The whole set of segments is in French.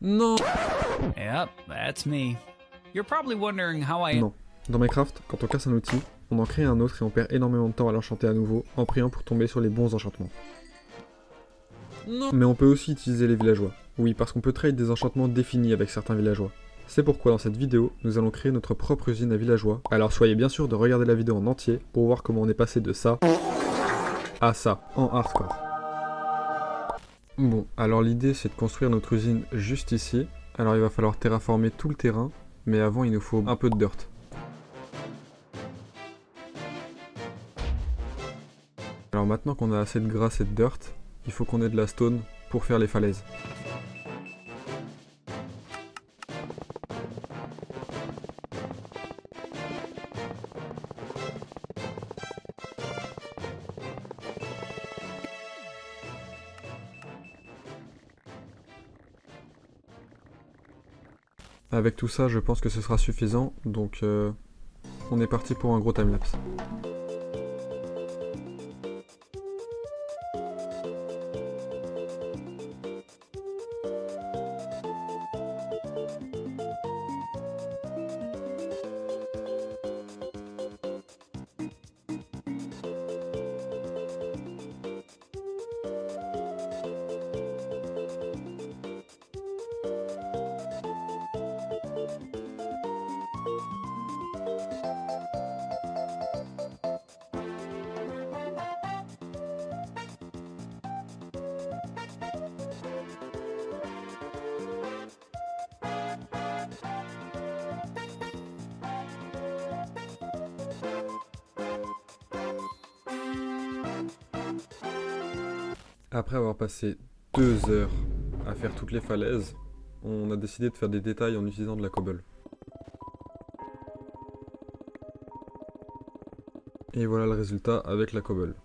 Non. Yep, that's me. You're probably wondering how I... Non. Dans Minecraft, quand on casse un outil, on en crée un autre et on perd énormément de temps à l'enchanter à nouveau, en priant pour tomber sur les bons enchantements. Non. Mais on peut aussi utiliser les villageois. Oui, parce qu'on peut trade des enchantements définis avec certains villageois. C'est pourquoi dans cette vidéo, nous allons créer notre propre usine à villageois. Alors soyez bien sûr de regarder la vidéo en entier pour voir comment on est passé de ça à ça, en hardcore. Bon, alors l'idée c'est de construire notre usine juste ici. Alors il va falloir terraformer tout le terrain, mais avant il nous faut un peu de dirt. Alors maintenant qu'on a assez de grasse et de dirt, il faut qu'on ait de la stone pour faire les falaises. Avec tout ça, je pense que ce sera suffisant, donc on est parti pour un gros timelapse. Après avoir passé 2 heures à faire toutes les falaises, on a décidé de faire des détails en utilisant de la cobble. Et voilà le résultat avec la cobble.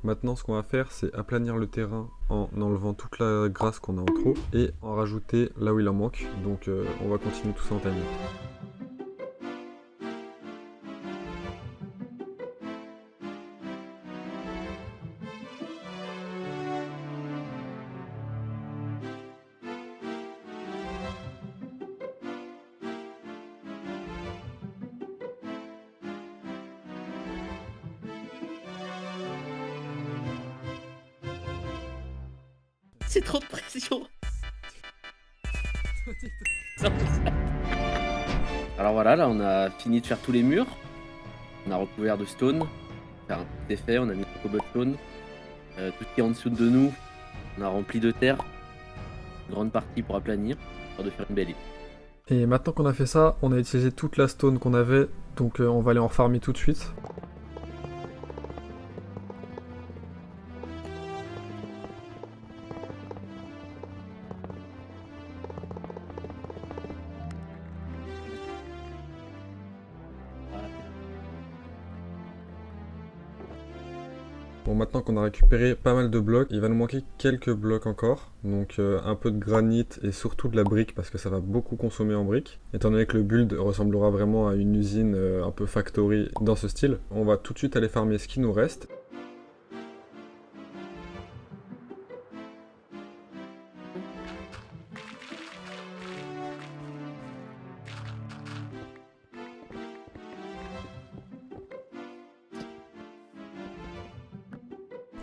Maintenant ce qu'on va faire c'est aplanir le terrain en enlevant toute la grasse qu'on a en trop et en rajouter là où il en manque. Donc on va continuer tout ça en timer. C'est trop de pression. Alors voilà, là on a fini de faire tous les murs. On a recouvert de stone. Faire un petit effet, on a mis du cobblestone. Tout ce qui est en dessous de nous, on a rempli de terre. Une grande partie pour aplanir, pour de faire une belle île. Et maintenant qu'on a fait ça, on a utilisé toute la stone qu'on avait, donc on va aller en farmer tout de suite. Bon, maintenant qu'on a récupéré pas mal de blocs, il va nous manquer quelques blocs encore. Donc un peu de granit et surtout de la brique parce que ça va beaucoup consommer en briques. Étant donné que le build ressemblera vraiment à une usine un peu factory dans ce style, on va tout de suite aller farmer ce qui nous reste.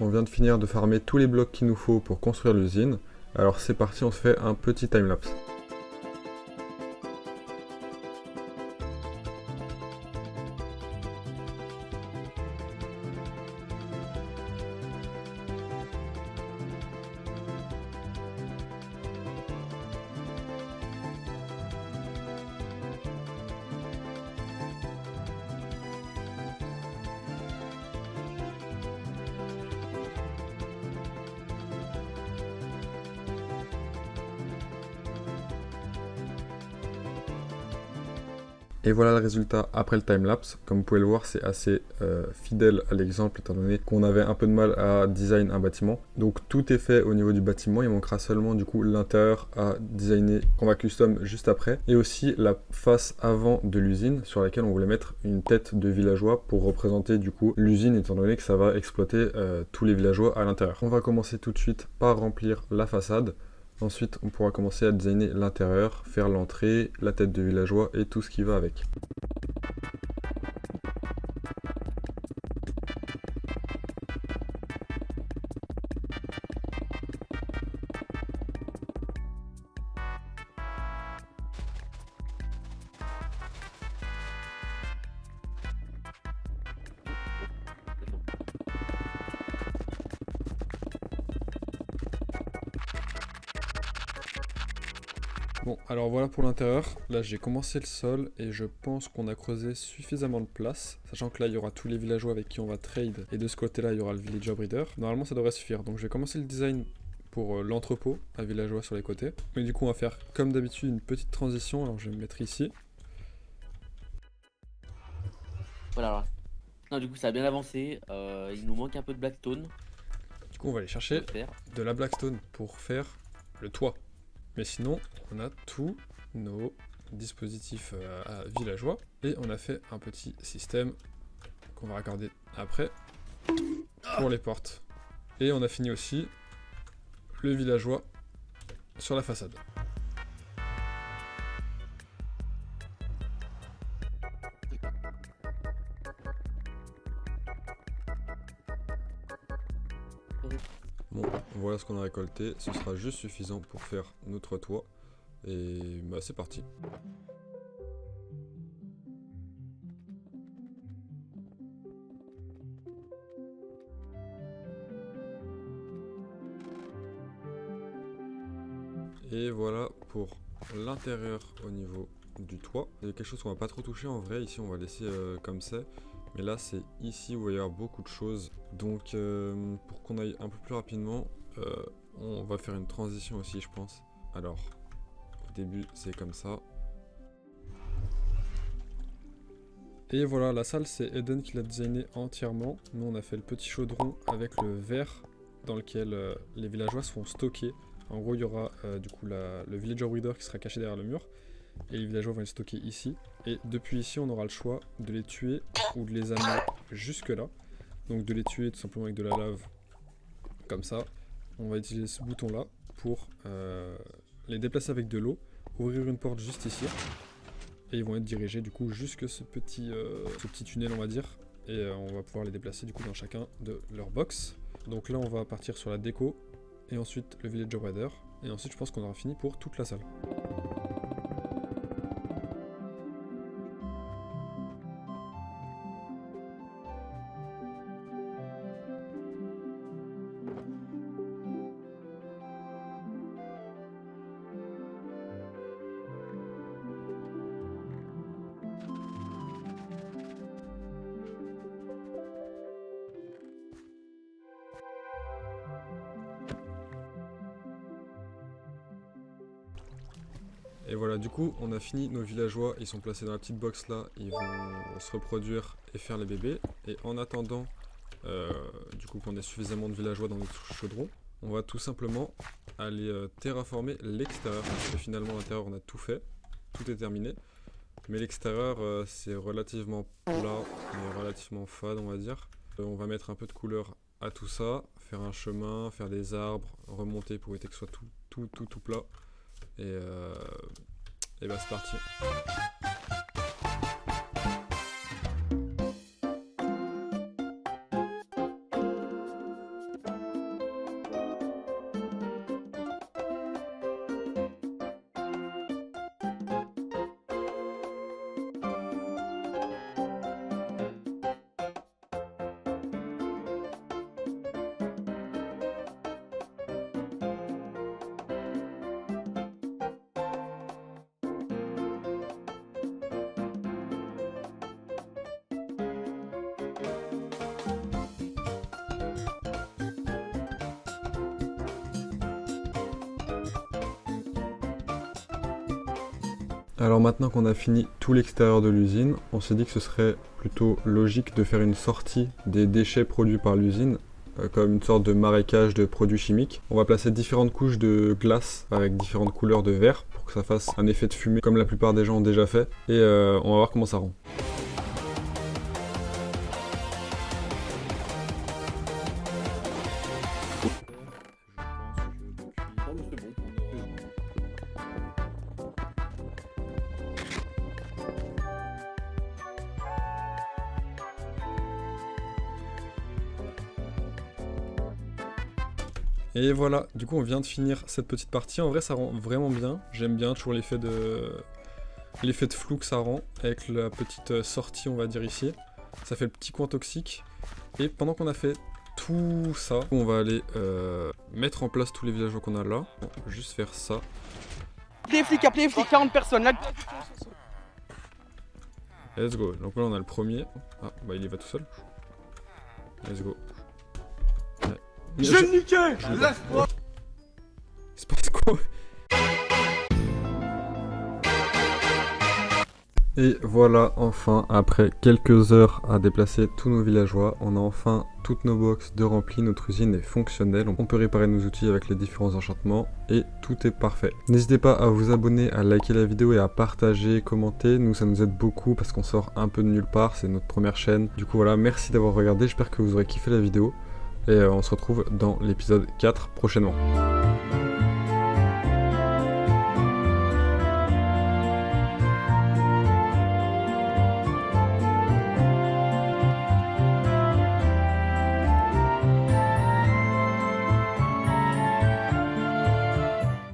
On vient de finir de farmer tous les blocs qu'il nous faut pour construire l'usine. Alors c'est parti, on se fait un petit timelapse. Et voilà le résultat après le timelapse. Comme vous pouvez le voir, c'est assez fidèle à l'exemple, étant donné qu'on avait un peu de mal à design un bâtiment. Donc tout est fait au niveau du bâtiment, il manquera seulement du coup l'intérieur à designer, qu'on va custom juste après. Et aussi la face avant de l'usine, sur laquelle on voulait mettre une tête de villageois pour représenter du coup l'usine, étant donné que ça va exploiter tous les villageois à l'intérieur. On va commencer tout de suite par remplir la façade. Ensuite, on pourra commencer à designer l'intérieur, faire l'entrée, la tête de villageois et tout ce qui va avec. Bon, alors voilà pour l'intérieur. Là, j'ai commencé le sol et je pense qu'on a creusé suffisamment de place. Sachant que là, il y aura tous les villageois avec qui on va trade. Et de ce côté-là, il y aura le villager breeder. Normalement, ça devrait suffire. Donc, je vais commencer le design pour l'entrepôt à villageois sur les côtés. Mais du coup, on va faire comme d'habitude une petite transition. Alors, je vais me mettre ici. Voilà. Alors. Non, du coup, ça a bien avancé. Il nous manque un peu de blackstone. Du coup, on va aller chercher de la blackstone pour faire le toit. Mais sinon, on a tous nos dispositifs à villageois et on a fait un petit système qu'on va raccorder après pour les portes. Et on a fini aussi le villageois sur la façade. Bon, voilà ce qu'on a récolté, ce sera juste suffisant pour faire notre toit, et bah c'est parti. Et voilà pour l'intérieur au niveau du toit. Il y a quelque chose qu'on va pas trop toucher en vrai, ici on va laisser comme c'est. Mais là c'est ici où il va y avoir beaucoup de choses. Donc pour qu'on aille un peu plus rapidement, on va faire une transition aussi je pense. Alors au début c'est comme ça. Et voilà, la salle c'est Eden qui l'a designé entièrement. Nous on a fait le petit chaudron avec le verre dans lequel les villageois seront stockés. En gros il y aura du coup le villager breeder qui sera caché derrière le mur. Et les villageois vont les stocker ici. Et depuis ici, on aura le choix de les tuer ou de les amener jusque là. Donc de les tuer tout simplement avec de la lave. Comme ça. On va utiliser ce bouton là pour les déplacer avec de l'eau. Ouvrir une porte juste ici. Et ils vont être dirigés du coup jusque ce petit tunnel on va dire. Et on va pouvoir les déplacer du coup dans chacun de leurs box. Donc là on va partir sur la déco. Et ensuite le villager breeder. Et ensuite je pense qu'on aura fini pour toute la salle. Et voilà, du coup, on a fini nos villageois, ils sont placés dans la petite box là, ils vont se reproduire et faire les bébés. Et en attendant, du coup, qu'on ait suffisamment de villageois dans notre chaudron, on va tout simplement aller terraformer l'extérieur. Parce que finalement, à l'intérieur, on a tout fait, tout est terminé. Mais l'extérieur, c'est relativement plat, mais relativement fade, on va dire. On va mettre un peu de couleur à tout ça, faire un chemin, faire des arbres, remonter pour éviter que ce soit tout plat. Et bah c'est parti. Alors maintenant qu'on a fini tout l'extérieur de l'usine, on s'est dit que ce serait plutôt logique de faire une sortie des déchets produits par l'usine, comme une sorte de marécage de produits chimiques. On va placer différentes couches de glace avec différentes couleurs de verre pour que ça fasse un effet de fumée comme la plupart des gens ont déjà fait, et on va voir comment ça rend. Et voilà, du coup on vient de finir cette petite partie. En vrai ça rend vraiment bien. J'aime bien toujours l'effet de flou que ça rend avec la petite sortie on va dire ici. Ça fait le petit coin toxique. Et pendant qu'on a fait tout ça, on va aller mettre en place tous les villageois qu'on a là. On va juste faire ça. Appelez les flics, 40 personnes là. Let's go. Donc là on a le premier. Ah bah il y va tout seul. Let's go. Ouais. Je vais le niquer. Laisse-moi. Il se passe quoi? Et voilà, enfin, après quelques heures à déplacer tous nos villageois, on a enfin toutes nos boxes de rempli, notre usine est fonctionnelle, on peut réparer nos outils avec les différents enchantements et tout est parfait. N'hésitez pas à vous abonner, à liker la vidéo et à partager, commenter, nous ça nous aide beaucoup parce qu'on sort un peu de nulle part, c'est notre première chaîne. Du coup voilà, merci d'avoir regardé, j'espère que vous aurez kiffé la vidéo et on se retrouve dans l'épisode 4 prochainement.